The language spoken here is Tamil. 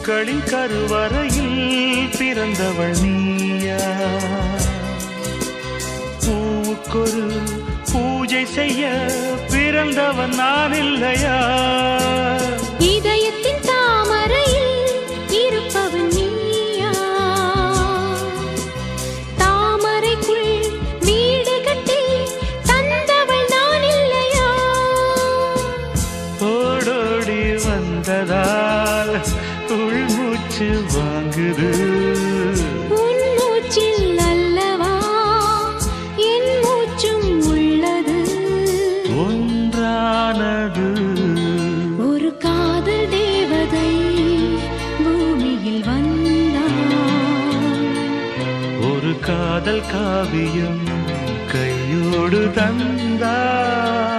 பூக்களின் கருவறையில் பிறந்தவள் நீயா? பூவுக்கொரு பூஜை செய்ய பிறந்தவன் நான் இல்லையா? இதயத்தின் தாமரையில் இருப்பவன் நீயா? தாமரைக்குள் வீடு கட்டி தந்தவள் நான் இல்லையா? ஓடோடி வந்ததால் உள்மூச்சு வாங்குது. உன் மூச்சில் அல்லவா என் மூச்சும் உள்ளது. ஒன்றானது ஒரு காதல் தேவதை பூமியில் வந்தாள். ஒரு காதல் காவியம் கையோடு தந்தாள்.